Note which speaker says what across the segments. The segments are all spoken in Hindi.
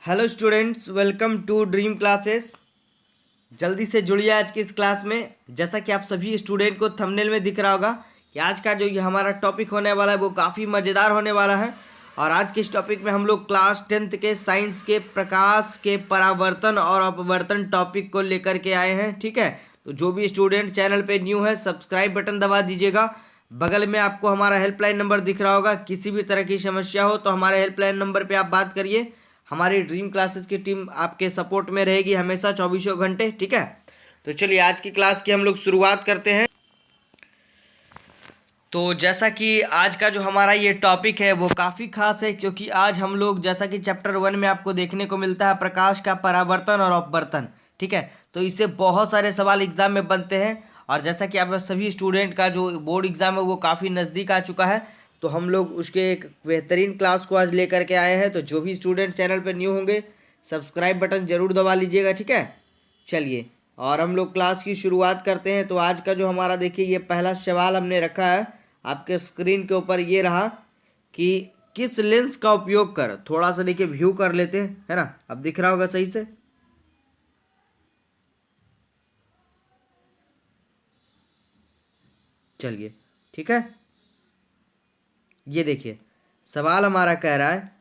Speaker 1: Hello students, welcome to Dream Classes. जल्दी से जुड़िए आज की इस क्लास में। जैसा कि आप सभी स्टूडेंट को थंबनेल में दिख रहा होगा कि आज का जो ये हमारा टॉपिक होने वाला है वो काफ़ी मज़ेदार होने वाला है। और आज के इस टॉपिक में हम लोग क्लास 10th के साइंस के प्रकाश के परावर्तन और अपवर्तन टॉपिक को लेकर के आए हैं। ठीक है, तो जो भी स्टूडेंट चैनल पे न्यू है सब्सक्राइब बटन दबा दीजिएगा। बगल में आपको हमारा हेल्पलाइन नंबर दिख रहा होगा। किसी भी तरह की समस्या हो तो हमारे हेल्पलाइन नंबर पे आप बात करिए। हमारी ड्रीम क्लासेस की टीम आपके सपोर्ट में रहेगी हमेशा 24 घंटे। ठीक है, तो चलिए आज की क्लास की हम लोग शुरुआत करते हैं। तो जैसा कि आज का जो हमारा ये टॉपिक है वो काफ़ी खास है, क्योंकि आज हम लोग जैसा कि चैप्टर 1 में आपको देखने को मिलता है प्रकाश का परावर्तन और अपवर्तन। ठीक है, तो इससे बहुत सारे सवाल एग्जाम में बनते हैं। और जैसा कि आप सभी स्टूडेंट का जो बोर्ड एग्जाम है वो काफ़ी नज़दीक आ चुका है, तो हम लोग उसके एक बेहतरीन क्लास को आज लेकर के आए हैं। तो जो भी स्टूडेंट चैनल पर न्यू होंगे सब्सक्राइब बटन ज़रूर दबा लीजिएगा। ठीक है, चलिए और हम लोग क्लास की शुरुआत करते हैं। तो आज का जो हमारा देखिए ये पहला सवाल हमने रखा है आपके स्क्रीन के ऊपर, ये रहा कि किस लेंस का उपयोग कर, थोड़ा सा देखिए व्यू कर लेते हैं, है ना। अब दिख रहा होगा सही से। चलिए ठीक है, ये देखिए सवाल हमारा कह रहा है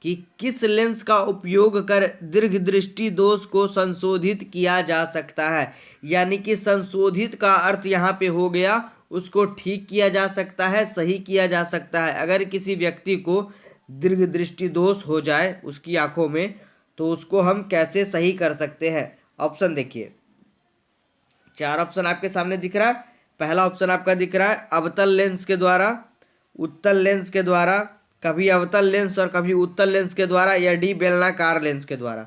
Speaker 1: कि किस लेंस का उपयोग कर दीर्घ दृष्टि दोष को संशोधित किया जा सकता है। यानी कि संशोधित का अर्थ यहाँ पे हो गया उसको ठीक किया जा सकता है, सही किया जा सकता है। अगर किसी व्यक्ति को दीर्घ दृष्टि दोष हो जाए उसकी आंखों में, तो उसको हम कैसे सही कर सकते हैं। ऑप्शन देखिए, 4 ऑप्शन आपके सामने दिख रहा है। पहला ऑप्शन आपका दिख रहा है अवतल लेंस के द्वारा, उत्तल लेंस के द्वारा, कभी अवतल लेंस और कभी उत्तल लेंस के द्वारा, या डी बेलनाकार लेंस के द्वारा।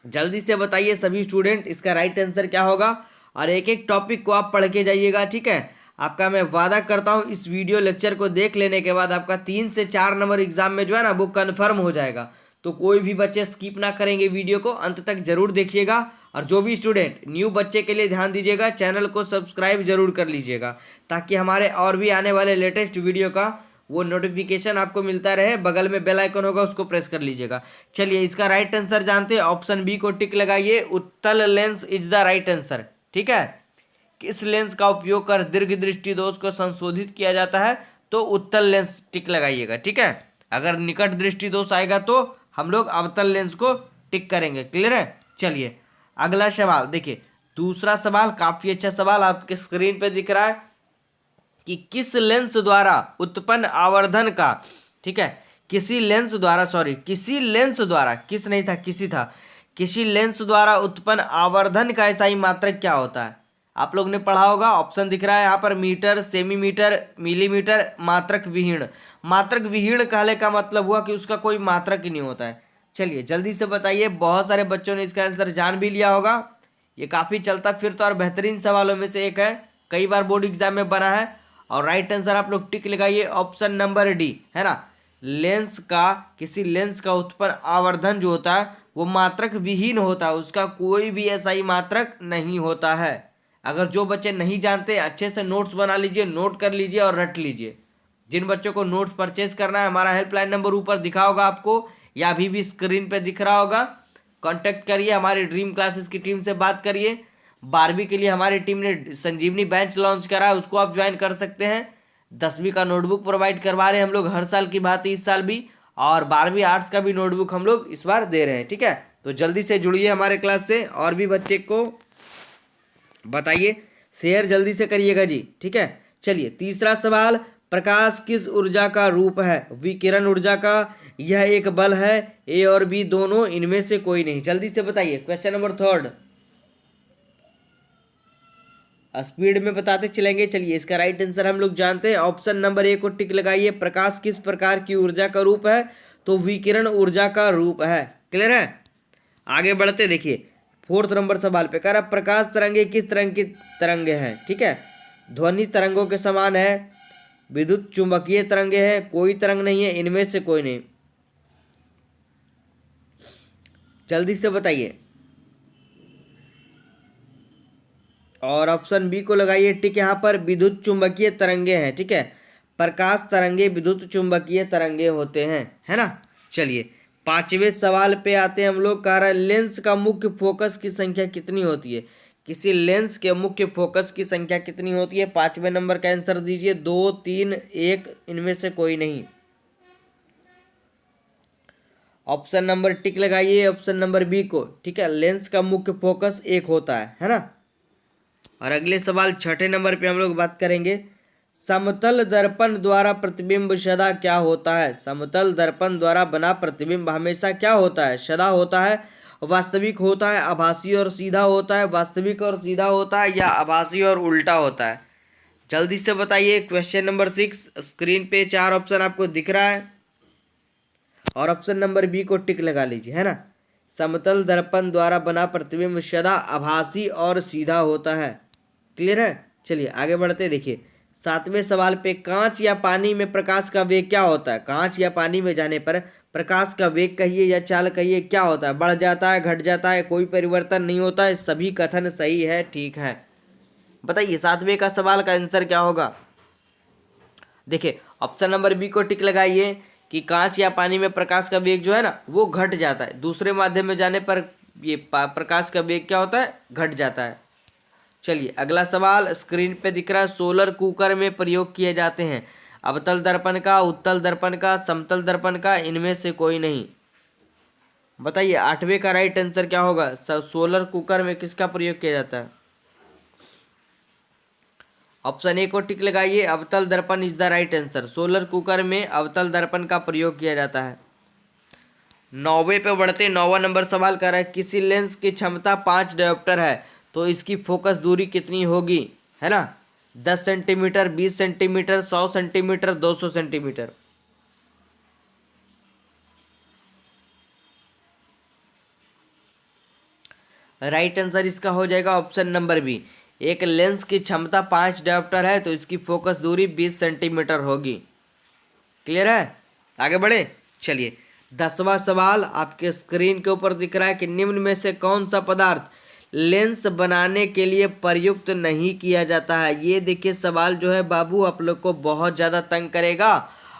Speaker 1: जल्दी से बताइए सभी स्टूडेंट इसका राइट आंसर क्या होगा। और एक एक टॉपिक को आप पढ़ के जाइएगा। ठीक है, आपका मैं वादा करता हूं इस वीडियो लेक्चर को देख लेने के बाद आपका 3 से 4 नंबर एग्जाम में जो है ना वो कन्फर्म हो जाएगा। तो कोई भी बच्चे स्किप ना करेंगे, वीडियो को अंत तक जरूर देखिएगा। और जो भी स्टूडेंट न्यू बच्चे के लिए ध्यान दीजिएगा, चैनल को सब्सक्राइब जरूर कर लीजिएगा ताकि हमारे और भी आने वाले लेटेस्ट वीडियो का वो नोटिफिकेशन आपको मिलता रहे। बगल में बेल आइकन होगा उसको प्रेस कर लीजिएगा। चलिए इसका राइट आंसर जानते हैं। ऑप्शन बी को टिक लगाइए, उत्तल lens is the right answer. ठीक है, किस लेंस का उपयोग कर दीर्घ दृष्टि दोष को संशोधित किया जाता है, तो उत्तल लेंस टिक लगाइएगा। ठीक है, अगर निकट दृष्टि दोष आएगा तो हम लोग अवतल लेंस को टिक करेंगे। क्लियर है। चलिए अगला सवाल देखिए, दूसरा सवाल काफी अच्छा सवाल आपके स्क्रीन पे दिख रहा है कि किस लेंस द्वारा उत्पन्न आवर्धन का, ठीक है, किसी लेंस द्वारा, सॉरी किसी लेंस द्वारा, किस नहीं था किसी था, किसी लेंस द्वारा उत्पन्न आवर्धन का ऐसा ही मात्रक क्या होता है। आप लोग ने पढ़ा होगा, ऑप्शन दिख रहा है यहाँ पर मीटर, सेमीमीटर, मिलीमीटर, मात्रक विहीण। मात्रक विहीण कहने का मतलब हुआ कि उसका कोई मात्रक ही नहीं होता है। चलिए जल्दी से बताइए, बहुत सारे बच्चों ने इसका आंसर जान भी लिया होगा। ये काफ़ी चलता फिरता और बेहतरीन सवालों में से एक है, कई बार बोर्ड एग्जाम में बना है। और राइट आंसर आप लोग टिक लगाइए, ऑप्शन नंबर डी, है ना। लेंस का, किसी लेंस का उत्पन्न आवर्धन जो होता है वो मात्रक विहीन होता है, उसका कोई भी ऐसा ही मात्रक नहीं होता है। अगर जो बच्चे नहीं जानते अच्छे से नोट्स बना लीजिए, नोट कर लीजिए और रट लीजिए। जिन बच्चों को नोट्स परचेज करना है, हमारा हेल्पलाइन नंबर ऊपर दिखा होगा आपको या अभी भी स्क्रीन पे दिख रहा होगा। कांटेक्ट करिए, हमारी ड्रीम क्लासेस की टीम से बात करिए। 12वीं के लिए हमारी टीम ने संजीवनी बेंच लॉन्च करा है, उसको आप ज्वाइन कर सकते हैं। 10वीं का नोटबुक प्रोवाइड करवा रहे हैं हम लोग हर साल की बात इस साल भी, और 12वीं आर्ट्स का भी नोटबुक हम लोग इस बार दे रहे हैं। ठीक है, तो जल्दी से जुड़िए हमारे क्लास से और भी बच्चे को बताइए, शेयर जल्दी से करिएगा जी। ठीक है, चलिए तीसरा सवाल, प्रकाश किस ऊर्जा का रूप है। विकिरण ऊर्जा का, यह एक बल है, ए और बी दोनों, इनमें से कोई नहीं। जल्दी से बताइए, क्वेश्चन नंबर 3 स्पीड में बताते चलेंगे। चलिए इसका राइट आंसर हम लोग जानते हैं, ऑप्शन नंबर ए को टिक लगाइए। प्रकाश किस प्रकार की ऊर्जा का रूप है, तो विकिरण ऊर्जा का रूप है। क्लियर है, आगे बढ़ते देखिए 4th नंबर सवाल पे कह रहा प्रकाश तरंगे किस तरंग की तरंगे हैं। ठीक है, ध्वनि तरंगों के समान है, विद्युत चुंबकीय तरंगे हैं, कोई तरंग नहीं है, इनमें से कोई नहीं। जल्दी से बताइए और ऑप्शन बी को लगाइए टिक। यहाँ पर विद्युत चुंबकीय तरंगे हैं। ठीक है, प्रकाश तरंगे विद्युत चुंबकीय तरंगे होते हैं, है ना। चलिए पांचवें सवाल पे आते हैं हम लोग। कह रहा है लेंस का मुख्य फोकस की संख्या कितनी होती है। किसी लेंस के मुख्य फोकस की संख्या कितनी होती है। पांचवें नंबर का आंसर दीजिए। 2, 3, 1 इनमें से कोई नहीं। ऑप्शन नंबर टिक लगाइए ऑप्शन नंबर बी को। ठीक है, लेंस का मुख्य फोकस एक होता है ना। और अगले सवाल छठे नंबर पे हम लोग बात करेंगे। समतल दर्पण द्वारा प्रतिबिंब सदा क्या होता है। समतल दर्पण द्वारा बना प्रतिबिंब हमेशा क्या होता है, सदा होता है, वास्तविक होता है, आभासी और सीधा होता है, वास्तविक और सीधा होता है, या आभासी और उल्टा होता है। जल्दी से बताइए। क्वेश्चन नंबर 6 स्क्रीन पे 4 ऑप्शन आपको दिख रहा है और ऑप्शन नंबर बी को टिक लगा लीजिए, है ना। समतल दर्पण द्वारा बना प्रतिबिंब सदा आभासी और सीधा होता है। क्लियर है। चलिए आगे बढ़ते। देखिए सातवें सवाल पे, कांच या पानी में प्रकाश का वेग क्या होता है। कांच या पानी में जाने पर प्रकाश का वेग कहिए या चाल कहिए क्या होता है। बढ़ जाता है, घट जाता है, कोई परिवर्तन नहीं होता है। सभी कथन सही है, ठीक है। बताइए सातवें का सवाल का आंसर क्या होगा। देखिए ऑप्शन नंबर बी को टिक लगाइए कि कांच या पानी में प्रकाश का वेग जो है ना वो घट जाता है। दूसरे माध्यम में जाने पर ये प्रकाश का वेग क्या होता है, घट जाता है। चलिए अगला सवाल स्क्रीन पे दिख रहा है। सोलर कुकर में प्रयोग किए जाते हैं अवतल दर्पण का, उत्तल दर्पण का, समतल दर्पण का, इनमें से कोई नहीं। बताइए आठवें का राइट आंसर क्या होगा। सोलर कुकर में किसका प्रयोग किया जाता है। ऑप्शन ए को टिक लगाइए, अवतल दर्पण is the right answer. Solar cooker में अवतल दर्पण का प्रयोग किया जाता है। नौवे पे बढ़ते। नौवा नंबर सवाल कर रहा है किसी लेंस की क्षमता 5 डायोप्टर है तो इसकी फोकस दूरी कितनी होगी, है ना। 10 centimetre, 20 centimetre, 100 centimetre, 200 centimetre. Right answer इसका हो जाएगा ऑप्शन नंबर बी। एक लेंस की क्षमता 5 डायोप्टर है तो इसकी फोकस दूरी 20 सेंटीमीटर होगी। क्लियर है। आगे बढ़े। चलिए 10वां सवाल आपके स्क्रीन के ऊपर दिख रहा है कि निम्न में से कौन सा पदार्थ लेंस बनाने के लिए प्रयुक्त नहीं किया जाता है। ये देखिए सवाल जो है बाबू आप लोग को बहुत ज़्यादा तंग करेगा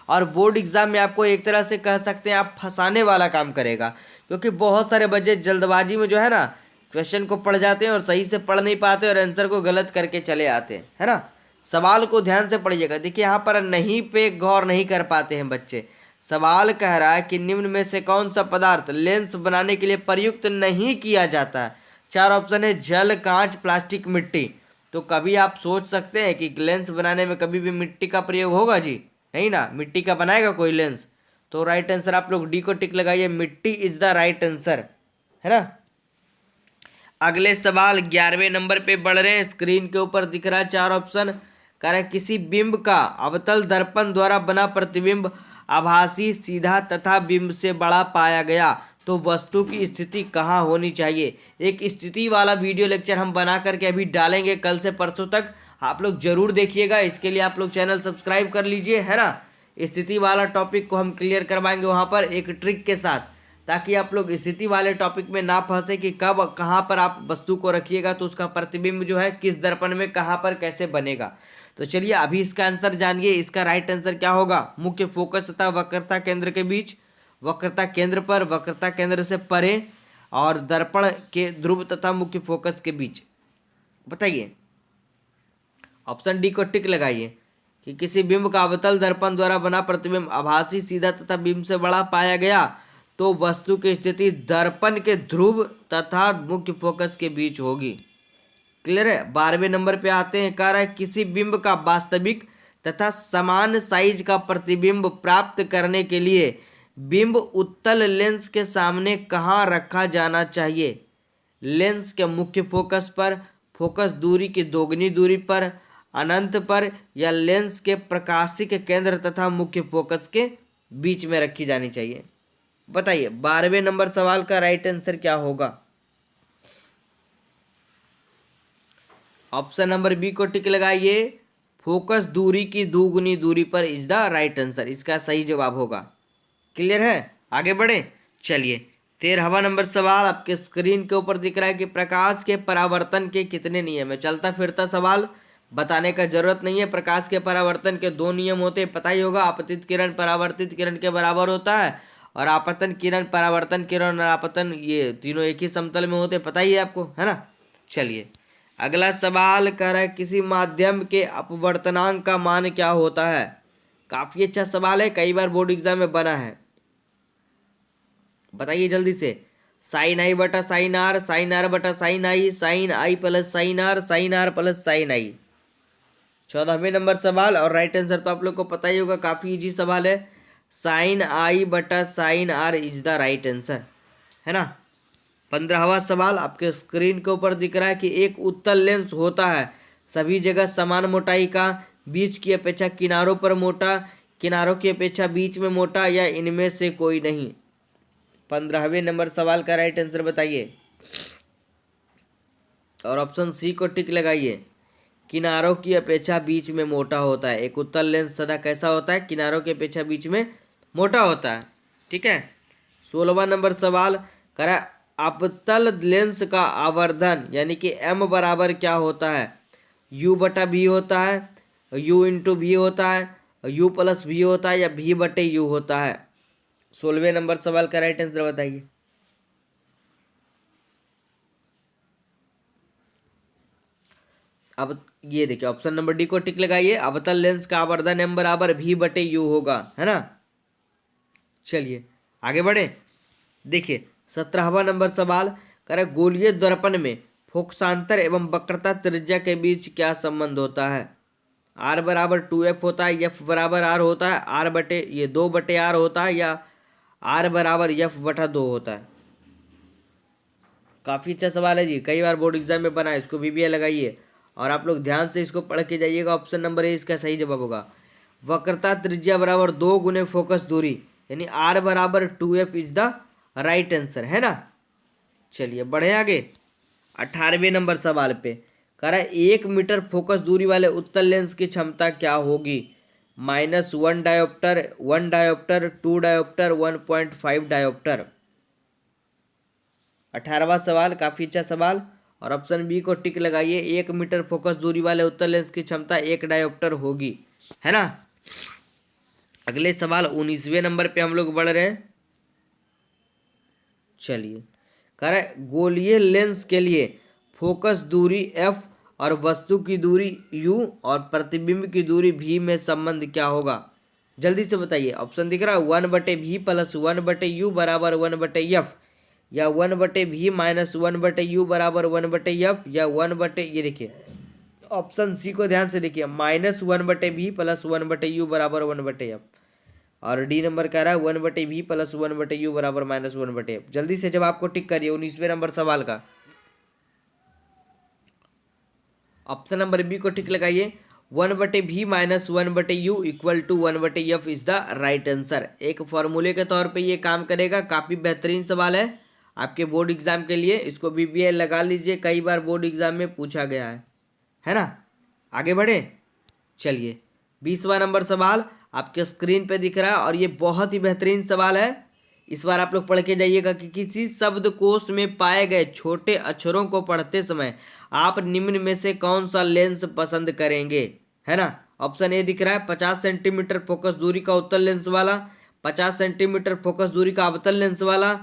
Speaker 1: और बोर्ड एग्जाम में आपको एक तरह से कह सकते हैं आप फंसाने वाला काम करेगा, क्योंकि बहुत सारे बच्चे जल्दबाजी में जो है ना क्वेश्चन को पढ़ जाते हैं और सही से पढ़ नहीं पाते और आंसर को गलत करके चले आते हैं, है ना। सवाल को ध्यान से पढ़िएगा। देखिए यहाँ पर नहीं पे गौर नहीं कर पाते हैं बच्चे। सवाल कह रहा है कि निम्न में से कौन सा पदार्थ लेंस बनाने के लिए प्रयुक्त नहीं किया जाता है। 4 ऑप्शन है जल, कांच, प्लास्टिक, मिट्टी। तो कभी आप सोच सकते हैं कि लेंस बनाने में कभी भी मिट्टी का प्रयोग होगा जी, नहीं ना। मिट्टी का बनाएगा कोई लेंस। तो राइट आंसर आप लोग डी को टिक लगाइए, मिट्टी इज द राइट आंसर, है ना। अगले सवाल 11वें नंबर पे बढ़ रहे हैं। स्क्रीन के ऊपर दिख रहा है 4 ऑप्शन। कह रहा है किसी बिंब का अवतल दर्पण द्वारा बना प्रतिबिंब आभासी, सीधा तथा बिंब से बड़ा पाया गया तो वस्तु की स्थिति कहाँ होनी चाहिए। एक स्थिति वाला वीडियो लेक्चर हम बना करके अभी डालेंगे कल से परसों तक, आप लोग जरूर देखिएगा। इसके लिए आप लोग चैनल सब्सक्राइब कर लीजिए, है ना। स्थिति वाला टॉपिक को हम क्लियर करवाएंगे वहाँ पर एक ट्रिक के साथ, ताकि आप लोग स्थिति वाले टॉपिक में ना फंसे कि कब कहाँ पर आप वस्तु को रखिएगा तो उसका प्रतिबिंब जो है किस दर्पण में कहाँ पर कैसे बनेगा। तो चलिए अभी इसका आंसर जानिए। इसका राइट आंसर क्या होगा। मुख्य फोकस तथा वक्रता केंद्र के बीच, वक्रता केंद्र पर, वक्रता केंद्र से परे और दर्पण के ध्रुव तथा मुख्य फोकस के बीच। बताइए ऑप्शन डी को टिक लगाइए कि किसी बिंब का अवतल दर्पण द्वारा बना प्रतिबिंब आभासी, सीधा तथा बिंब से बड़ा पाया गया तो वस्तु की स्थिति दर्पण के ध्रुव तथा मुख्य फोकस के बीच होगी। क्लियर है। 12वें नंबर पे आते हैं। कह रहा है किसी बिंब का वास्तविक तथा समान साइज का प्रतिबिंब प्राप्त करने के लिए बिंब उत्तल लेंस के सामने कहाँ रखा जाना चाहिए। लेंस के मुख्य फोकस पर, फोकस दूरी की दोगुनी दूरी पर, अनंत पर, या लेंस के प्रकाशिक केंद्र तथा मुख्य फोकस के बीच में रखी जानी चाहिए। बताइए 12वें नंबर सवाल का राइट आंसर क्या होगा। ऑप्शन नंबर बी को टिक लगाइए, फोकस दूरी की दोगुनी दूरी पर इज द राइट आंसर। इसका सही जवाब होगा। क्लियर है। आगे बढ़े। चलिए 13वां नंबर सवाल आपके स्क्रीन के ऊपर दिख रहा है कि प्रकाश के परावर्तन के कितने नियम है। चलता फिरता सवाल, बताने का जरूरत नहीं है। प्रकाश के परावर्तन के 2 नियम होते हैं, पता ही होगा। आपतित किरण परावर्तित किरण के बराबर होता है और आपतन किरण, परावर्तन किरण और आपतन, ये तीनों एक ही समतल में होते, पता ही है आपको, है ना। चलिए अगला सवाल कर रहा है, किसी माध्यम के अपवर्तनांक का मान क्या होता है। काफी अच्छा सवाल है, कई बार बोर्ड एग्जाम में बना है। बताइए जल्दी से। साइन आई बटा साइन आर, साइन आर बटा sine i, sine i plus sine r, sine r plus sine i. 14वें नंबर सवाल, और राइट आंसर तो आप लोग को पता ही होगा, काफी इजी सवाल है। साइन आई बटा sine r is the right answer, है ना। 15वां सवाल आपके स्क्रीन के ऊपर दिख रहा है कि एक उत्तल लेंस होता है सभी जगह समान मोटाई का, बीच की अपेक्षा किनारों पर मोटा, किनारों की अपेक्षा बीच में मोटा, या इनमें से कोई नहीं। 15वें नंबर सवाल का राइट आंसर बताइए और ऑप्शन सी को टिक लगाइए। किनारों की अपेक्षा बीच में मोटा होता है। एक उत्तल लेंस सदा कैसा होता है, किनारों की अपेक्षा बीच में मोटा होता है, ठीक है। 16वां नंबर सवाल करा, अपतल लेंस का आवर्धन यानी कि m बराबर क्या होता है। u बटा v होता है, u इंटू v होता है, u प्लस v होता है, या v बटे u होता है। 16वें नंबर सवाल का राइट आंसर बताइए। अब ये देखिए ऑप्शन नंबर डी को टिक लगाइए, अवतल लेंस का आवर्धन m बराबर v बटे u होगा, है ना। चलिए आगे बढ़े। देखिए 17वां नंबर सवाल करे, गोलीय दर्पण में फोकसांतर एवं वक्रता त्रिज्या के बीच क्या संबंध होता है। r बराबर 2f होता है, f बराबर r होता है, r बटे ये 2 बटे r होता है, या r बराबर f बटा 2 होता है। काफी अच्छा सवाल है जी, कई बार बोर्ड एग्जाम में बना है, इसको भी लगाइए और आप लोग ध्यान से इसको पढ़ के जाइएगा। ऑप्शन नंबर ए इसका सही जवाब होगा। वक्रता त्रिज्या बराबर 2 गुने फोकस दूरी, यानी r बराबर 2f is the right answer, है ना। चलिए बढ़े आगे। 18वें नंबर सवाल पे कह रहा है, 1 मीटर फोकस दूरी वाले उत्तल लेंस की क्षमता क्या होगी। -1 डायोप्टर, 1 डायोप्टर, 2 डायोप्टर, 1.5 डायोप्टर। 18वां सवाल काफी अच्छा सवाल, और ऑप्शन बी को टिक लगाइए। 1 मीटर फोकस दूरी वाले उत्तल लेंस की क्षमता 1 डायोप्टर होगी, है ना। अगले सवाल 19वें नंबर पे हम लोग बढ़ रहे हैं। चलिए कह रहा है, गोलीय लेंस के लिए फोकस दूरी f और वस्तु की दूरी u और प्रतिबिंब की दूरी v में संबंध क्या होगा। जल्दी से बताइए। ऑप्शन दिख रहा है 1/v प्लस 1/u बराबर 1/f, या 1/v माइनस 1/u बराबर 1/f, या 1/, ये देखिए ऑप्शन सी को ध्यान से देखिए, -1/v प्लस 1/u बराबर 1/f, और डी नंबर कह रहा है 1/v प्लस 1/u बराबर -1/f। जल्दी से जब आपको टिक करिए 19वें नंबर सवाल का। ऑप्शन नंबर बी को टिक लगाइए। 1/v minus 1/u equal to 1/f is the right answer. एक फॉर्मूले के तौर पे ये काम करेगा। काफी बेहतरीन सवाल है आपके बोर्ड एग्जाम के लिए, इसको BBL लगा लीजिए, कई बार बोर्ड एग्जाम में पूछा गया है ना। आगे बढ़े। चलिए 20वां नंबर सवाल आपके स्क्रीन पे दिख रहा है, और ये बहुत ही बेहतरीन सवाल है। इस बार आप लोग पढ़ के जाइएगा कि किसी शब्दकोश में पाए गए छोटे अक्षरों को पढ़ते समय आप निम्न में से कौन सा लेंस पसंद करेंगे, है ना। ऑप्शन ए दिख रहा है 50 सेंटीमीटर फोकस दूरी का उत्तल लेंस वाला, 50 सेंटीमीटर फोकस दूरी का अवतल लेंस वाला,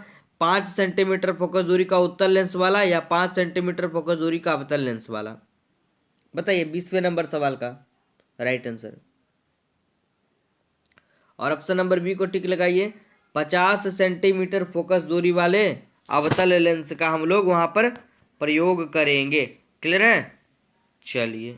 Speaker 1: 5 सेंटीमीटर फोकस दूरी का उत्तल लेंस वाला, या 5 सेंटीमीटर फोकस दूरी का अवतल लेंस वाला। बताइए 20वें नंबर सवाल का राइट आंसर, और ऑप्शन नंबर बी को टिक लगाइए। 50 सेंटीमीटर फोकस दूरी वाले अवतल लेंस का हम लोग वहां पर प्रयोग करेंगे। क्लियर है। चलिए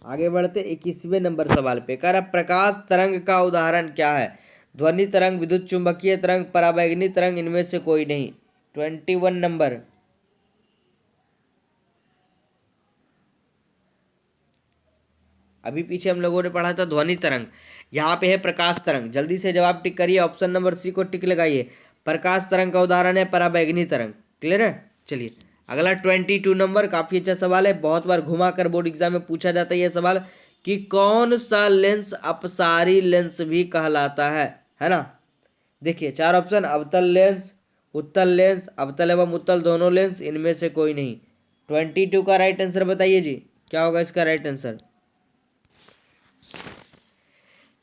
Speaker 1: आगे बढ़ते 21वें नंबर सवाल पे। कह रहा प्रकाश तरंग का उदाहरण क्या है। ध्वनि तरंग, विद्युत चुंबकीय तरंग, पराबैंगनी तरंग, इनमें से कोई नहीं। 21 नंबर। अभी पीछे हम लोगों ने पढ़ा था ध्वनि तरंग, यहाँ पे है प्रकाश तरंग। जल्दी से जवाब टिक करिए, ऑप्शन नंबर सी को टिक लगाइए। प्रकाश तरंग का उदाहरण है पराबैंगनी तरंग। क्लियर है। चलिए अगला 22 नंबर, काफी अच्छा सवाल है, बहुत बार घुमा कर बोर्ड एग्जाम में पूछा जाता है यह सवाल, कि कौन सा लेंस अपसारी लेंस भी कहलाता है ना। देखिए 4 ऑप्शन, अवतल लेंस, उत्तल लेंस, अवतल एवं उत्तल दोनों लेंस, इनमें से कोई नहीं। 22 का राइट आंसर बताइए जी, क्या होगा इसका राइट आंसर।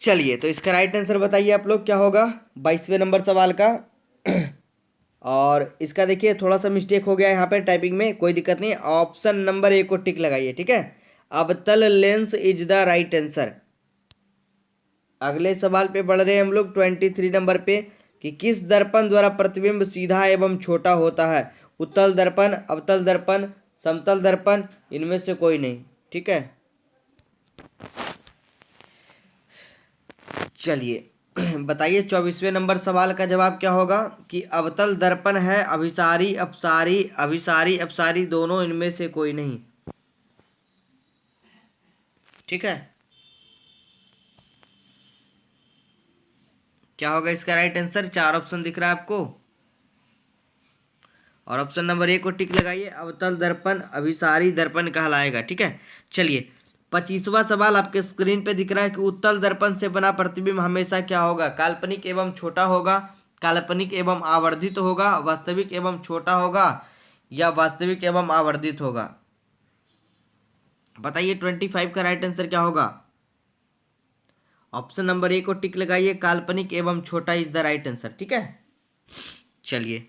Speaker 1: चलिए, तो इसका राइट आंसर बताइए आप लोग क्या होगा 22वें नंबर सवाल का। और इसका देखिए थोड़ा सा मिस्टेक हो गया यहाँ पे टाइपिंग में, कोई दिक्कत नहीं। ऑप्शन नंबर ए को टिक लगाइए, ठीक है। अवतल lens is the right answer. अगले सवाल पे बढ़ रहे हैं हम लोग 23 नंबर पे, कि किस दर्पण द्वारा प्रतिबिंब सीधा एवं छोटा होता है? उत्तल दर्पण, अवतल दर्पण, समतल दर्पण, इनमें से कोई नहीं, ठीक है। चलिए बताइए 24वें नंबर सवाल का जवाब क्या होगा, कि अवतल दर्पण है अभिसारी अपसारी, अभिसारी अपसारी दोनों, इनमें से कोई नहीं, ठीक है। क्या होगा इसका राइट आंसर? 4 ऑप्शन दिख रहा है आपको, और ऑप्शन नंबर ए को टिक लगाइए, अवतल दर्पण अभिसारी दर्पण कहलाएगा, ठीक है। चलिए 25वां सवाल आपके स्क्रीन पे दिख रहा है, कि उत्तल दर्पण से बना प्रतिबिंब हमेशा क्या होगा? काल्पनिक एवं छोटा होगा, काल्पनिक एवं आवर्धित होगा, वास्तविक एवं छोटा होगा, या वास्तविक एवं आवर्धित होगा? बताइए 25 का राइट आंसर क्या होगा? ऑप्शन नंबर ए को टिक लगाइए, काल्पनिक एवं छोटा इज द राइट आंसर, ठीक है। चलिए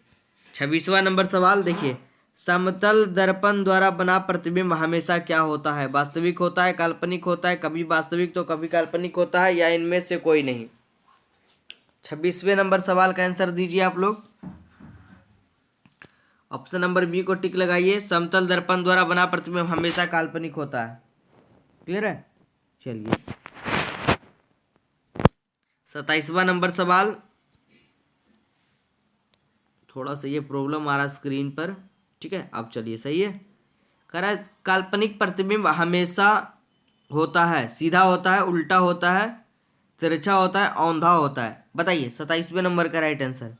Speaker 1: 26वां नंबर सवाल देखिए, समतल दर्पण द्वारा बना प्रतिबिंब हमेशा क्या होता है? वास्तविक होता है, काल्पनिक होता है, कभी वास्तविक तो कभी काल्पनिक होता है, या इनमें से कोई नहीं? 26वें नंबर सवाल का आंसर दीजिए आप लोग। ऑप्शन नंबर बी को टिक लगाइए, समतल दर्पण द्वारा बना प्रतिबिंब हमेशा काल्पनिक होता है। क्लियर है? चलिए 27वां नंबर सवाल, थोड़ा सा ये प्रॉब्लम आ रहा स्क्रीन पर, ठीक है। अब चलिए सही है। कह रहा है काल्पनिक प्रतिबिंब हमेशा होता है सीधा होता है, उल्टा होता है, तिरछा होता है, औंधा होता है। बताइए 27वें नंबर का right answer.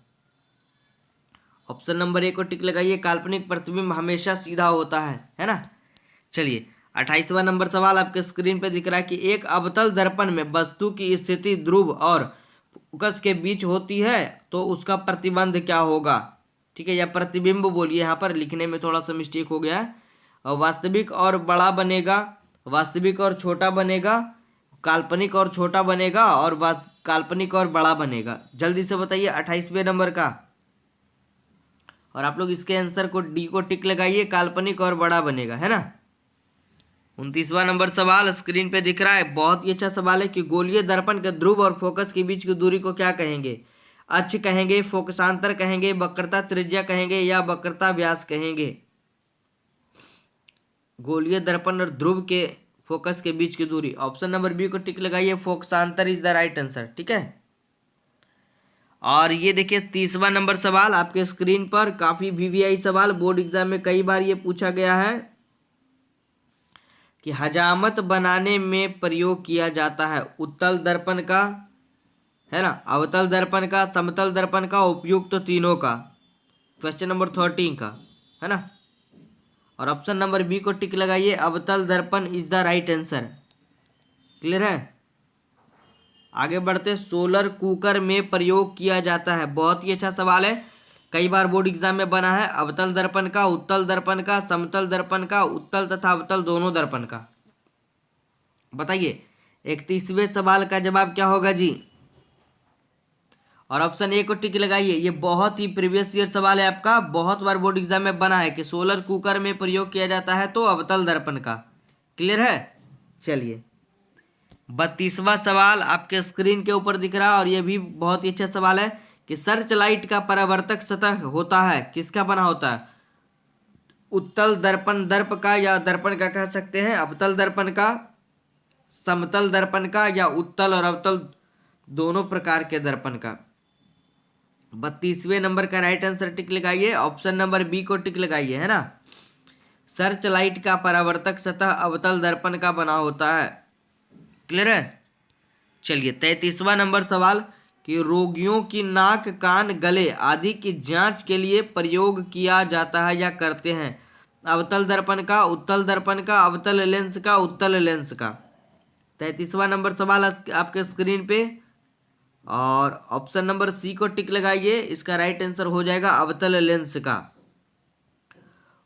Speaker 1: Option number A को टिक लगाइए, काल्पनिक प्रतिबिंब हमेशा सीधा होता है ना। चलिए 28वां नंबर सवाल आपके स्क्रीन पे दिख रहा है, कि एक अवतल दर्पण में वस्तु की स्थिति ध्रुव और फोकस के बीच होती है, तो उसका प्रतिबंध क्या होगा? ठीक है, या प्रतिबिंब बोलिए, यहाँ पर लिखने में थोड़ा सा मिस्टेक हो गया है। वास्तविक और बड़ा बनेगा, वास्तविक और छोटा बनेगा, काल्पनिक और छोटा बनेगा, और काल्पनिक और बड़ा बनेगा। जल्दी से बताइए 28वें नंबर का, और आप लोग इसके आंसर को डी को टिक लगाइए, काल्पनिक और बड़ा बनेगा, है ना। 29वां नंबर सवाल स्क्रीन पे दिख रहा है, बहुत ही अच्छा सवाल है, कि गोलीय दर्पण के ध्रुव और फोकस के बीच की दूरी को क्या कहेंगे? अक्ष कहेंगे, फोकसांतर कहेंगे, वक्रता त्रिज्या कहेंगे, या वक्रता व्यास कहेंगे? गोलीय दर्पण और ध्रुव के फोकस के बीच की दूरी, ऑप्शन नंबर बी को टिक लगाइए, फोकसांतर इज द राइट आंसर, ठीक है। और ये देखिए 30वां नंबर सवाल आपके स्क्रीन पर, काफी वीवीआई सवाल, बोर्ड एग्जाम में कई बार ये पूछा गया है, कि हजामत बनाने में प्रयोग किया जाता है उत्तल दर्पण का, है ना, अवतल दर्पण का, समतल दर्पण का, उपयुक्त तो तीनों का। क्वेश्चन नंबर 13 का, है ना। और ऑप्शन नंबर बी को टिक लगाइए, अवतल दर्पण is the right answer. Clear है? आगे बढ़ते, सोलर कुकर में प्रयोग किया जाता है, बहुत ही अच्छा सवाल है, कई बार बोर्ड एग्जाम में बना है। अवतल दर्पण का, उत्तल दर्पण का, समतल दर्पण का, उत्तल तथा अवतल दोनों दर्पण का। बताइए 31वें सवाल का जवाब क्या होगा जी? और ऑप्शन ए को टिक लगाइए, ये बहुत ही प्रीवियस ईयर सवाल है आपका, बहुत बार बोर्ड एग्जाम में बना है, कि सोलर कुकर में प्रयोग किया जाता है तो अवतल दर्पण का। क्लियर है? चलिए 32वां सवाल आपके स्क्रीन के ऊपर दिख रहा है, और ये भी बहुत ही अच्छा सवाल है, कि सर्च लाइट का परावर्तक सतह होता है, किसका बना होता है? उत्तल दर्पण दर्प का, या दर्पण का कह सकते हैं, अवतल दर्पण का, समतल दर्पण का, या उत्तल और अवतल दोनों प्रकार के दर्पण का। 32वें नंबर का राइट आंसर टिक लगाइए, ऑप्शन नंबर बी को टिक लगाइए, है ना। सर्च लाइट का परावर्तक सतह अवतल दर्पण का बना होता है। क्लियर है? चलिए 33वां नंबर सवाल, कि रोगियों की नाक कान गले आदि की जांच के लिए प्रयोग किया जाता है या करते हैं? अवतल दर्पण का, उत्तल दर्पण का, अवतल लेंस का, उत्तल लेंस का। 33वां नंबर सवाल आपके स्क्रीन पे, और ऑप्शन नंबर सी को टिक लगाइए, इसका राइट आंसर हो जाएगा अवतल लेंस का।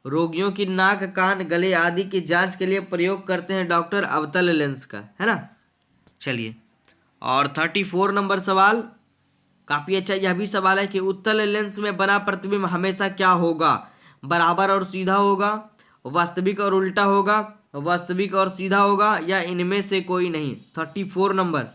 Speaker 1: रोगियों की नाक कान गले आदि की जांच के लिए प्रयोग करते हैं डॉक्टर, अवतल लेंस का, है ना। चलिए और 34 नंबर सवाल काफी अच्छा, यह भी सवाल है कि उत्तल लेंस में बना प्रतिबिंब हमेशा क्या होगा, बराबर और सीधा होगा, वास्तविक और उल्टा होगा, वास्तविक और सीधा होगा, या इनमें से कोई नहीं। 34 number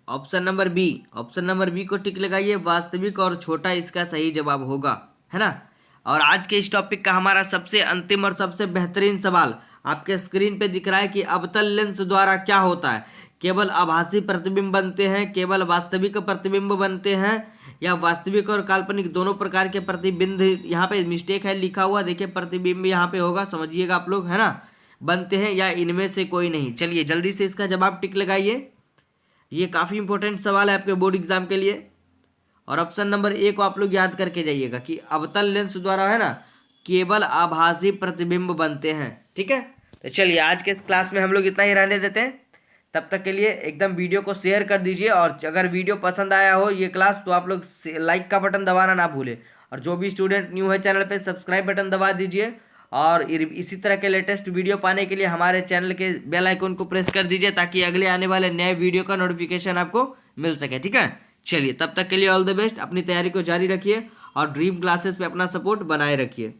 Speaker 1: option number B, option number B को टिक लगाइए, वास्तविक और छोटा इसका सही जवाब होगा, है ना। और आज के इस टॉपिक का हमारा सबसे अंतिम और सबसे बेहतरीन सवाल आपके स्क्रीन पे दिख रहा है कि अवतल लेंस द्वारा क्या होता है, केवल आभासी प्रतिबिंब बनते हैं, केवल वास्तविक प्रतिबिंब बनते हैं, या वास्तविक और काल्पनिक दोनों प्रकार के प्रतिबिंब, यहाँ पे मिस्टेक है लिखा हुआ, देखिए प्रतिबिंब यहाँ पे होगा, समझिएगा आप लोग, है ना, बनते हैं, या इनमें से कोई नहीं। चलिए जल्दी से इसका जवाब टिक लगाइए, ये काफ़ी इंपॉर्टेंट सवाल है आपके बोर्ड एग्जाम के लिए। और ऑप्शन नंबर ए को आप लोग याद करके जाइएगा कि अवतल लेंस द्वारा, है ना, केवल आभासी प्रतिबिंब बनते हैं, ठीक है। तो चलिए आज के इस क्लास में हम लोग इतना ही रहने देते हैं, तब तक के लिए एकदम वीडियो को शेयर कर दीजिए, और अगर वीडियो पसंद आया हो ये क्लास तो आप लोग लाइक का बटन दबाना ना भूलें, और जो भी स्टूडेंट न्यू है चैनल पे सब्सक्राइब बटन दबा दीजिए, और इसी तरह के लेटेस्ट वीडियो पाने के लिए हमारे चैनल के बेल आइकन को प्रेस कर दीजिए, ताकि अगले आने वाले नए वीडियो का नोटिफिकेशन आपको मिल सके, ठीक है। चलिए तब तक के लिए ऑल द बेस्ट, अपनी तैयारी को जारी रखिए और ड्रीम क्लासेस पे अपना सपोर्ट बनाए रखिए।